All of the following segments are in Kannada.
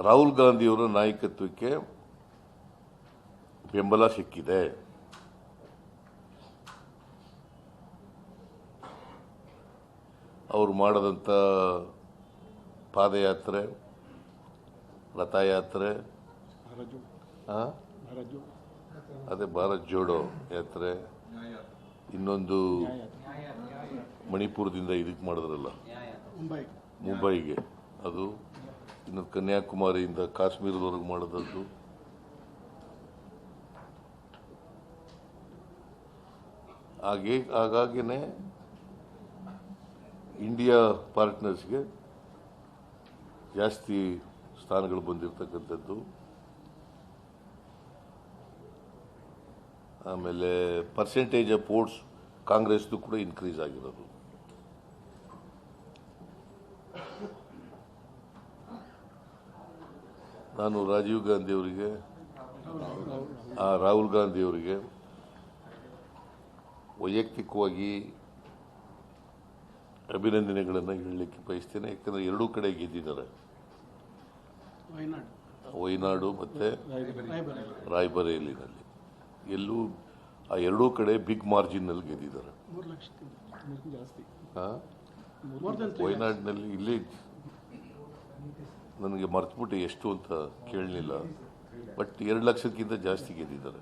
ರಾಹುಲ್ ಗಾಂಧಿಯವರ ನಾಯಕತ್ವಕ್ಕೆ ಬೆಂಬಲ ಸಿಕ್ಕಿದೆ. ಅವರು ಮಾಡದಂಥ ಪಾದಯಾತ್ರೆ, ರಥಯಾತ್ರೆ, ಅದೇ ಭಾರತ್ ಜೋಡೋ ಯಾತ್ರೆ, ಇನ್ನೊಂದು ಮಣಿಪುರದಿಂದ ಇದಕ್ಕೆ ಮಾಡಿದ್ರಲ್ಲ ಮುಂಬೈಗೆ, ಅದು ಇನ್ನೊಂದು ಕನ್ಯಾಕುಮಾರಿಯಿಂದ ಕಾಶ್ಮೀರದವರೆಗೆ ಮಾಡೋದದ್ದು, ಹಾಗಾಗಿನೇ ಇಂಡಿಯಾ ಪಾರ್ಟ್ನರ್ಸ್ಗೆ ಜಾಸ್ತಿ ಸ್ಥಾನಗಳು ಬಂದಿರತಕ್ಕಂಥದ್ದು. ಆಮೇಲೆ ಪರ್ಸೆಂಟೇಜ್ ಆಫ್ ವೋಟ್ಸ್ ಕಾಂಗ್ರೆಸ್ದು ಕೂಡ ಇನ್ಕ್ರೀಸ್ ಆಗಿರೋದು. ನಾನು ರಾಜೀವ್ ಗಾಂಧಿ ಅವರಿಗೆ, ರಾಹುಲ್ ಗಾಂಧಿ ಅವರಿಗೆ ವೈಯಕ್ತಿಕವಾಗಿ ಅಭಿನಂದನೆಗಳನ್ನು ಹೇಳಲಿಕ್ಕೆ ಬಯಸ್ತೇನೆ. ಯಾಕಂದರೆ ಎರಡೂ ಕಡೆ ಗೆದ್ದಿದ್ದಾರೆ, ವಯನಾಡು ಮತ್ತು ರಾಯ್ಬರೇಲಿನಲ್ಲಿ. ಎಲ್ಲೂ ಆ ಎರಡೂ ಕಡೆ ಬಿಗ್ ಮಾರ್ಜಿನ್ನಲ್ಲಿ ಗೆದ್ದಿದ್ದಾರೆ. ವಯನಾಡಿನಲ್ಲಿ ಇಲ್ಲಿ ನನಗೆ ಮರ್ತುಬಿಟ್ಟು ಎಷ್ಟು ಅಂತ ಕೇಳಲಿಲ್ಲ, ಬಟ್ 2 ಲಕ್ಷಕ್ಕಿಂತ ಜಾಸ್ತಿ ಗೆದ್ದಿದ್ದಾರೆ.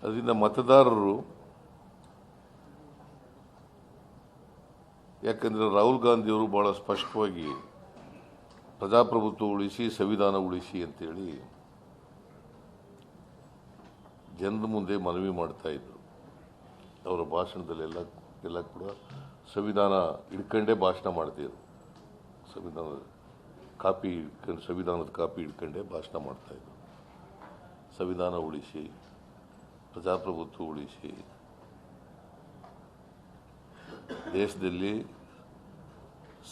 ಅದರಿಂದ ಮತದಾರರು, ಯಾಕಂದರೆ ರಾಹುಲ್ ಗಾಂಧಿಯವರು ಭಾಳ ಸ್ಪಷ್ಟವಾಗಿ ಪ್ರಜಾಪ್ರಭುತ್ವ ಉಳಿಸಿ, ಸಂವಿಧಾನ ಉಳಿಸಿ ಅಂತೇಳಿ ಜನರ ಮುಂದೆ ಮನವಿ ಮಾಡ್ತಾ ಇದ್ರು. ಅವರ ಭಾಷಣದಲ್ಲೆಲ್ಲ ಕೂಡ ಸಂವಿಧಾನ ಹಿಡ್ಕೊಂಡೇ ಭಾಷಣ ಮಾಡ್ತಿದ್ರು. ಸಂವಿಧಾನದ ಕಾಪಿ ಹಿಡ್ಕೊಂಡೇ ಭಾಷಣ ಮಾಡ್ತಾಯಿದ್ರು. ಸಂವಿಧಾನ ಉಳಿಸಿ, ಪ್ರಜಾಪ್ರಭುತ್ವ ಉಳಿಸಿ, ದೇಶದಲ್ಲಿ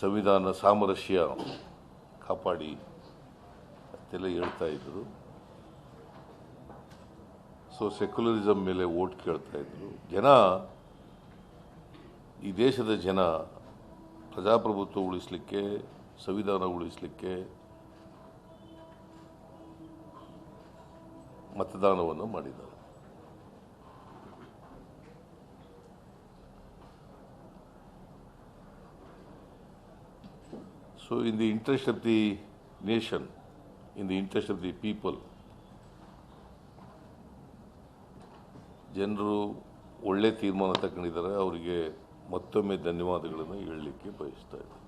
ಸಂವಿಧಾನ ಸಾಮರಸ್ಯ ಕಾಪಾಡಿ ಅಂತೆಲ್ಲ ಹೇಳ್ತಾ ಇದ್ರು. ಸೊ ಸೆಕ್ಯುಲರಿಸಮ್ ಮೇಲೆ ವೋಟ್ ಕೇಳ್ತಾ ಇದ್ರು ಜನ. ಈ ದೇಶದ ಜನ ಪ್ರಜಾಪ್ರಭುತ್ವ ಉಳಿಸಲಿಕ್ಕೆ, ಸಂವಿಧಾನ ಉಳಿಸಲಿಕ್ಕೆ ಮತದಾನವನ್ನು ಮಾಡಿದ್ದಾರೆ. So in the interest of the nation, in the interest of the people, ಜನರು ಒಳ್ಳೆ ತೀರ್ಮಾನ ತಗೊಂಡಿದ್ದಾರೆ. ಅವರಿಗೆ ಮತ್ತೊಮ್ಮೆ ಧನ್ಯವಾದಗಳನ್ನು ಹೇಳಲಿಕ್ಕೆ ಬಯಸ್ತಾ ಇದ್ದಾರೆ.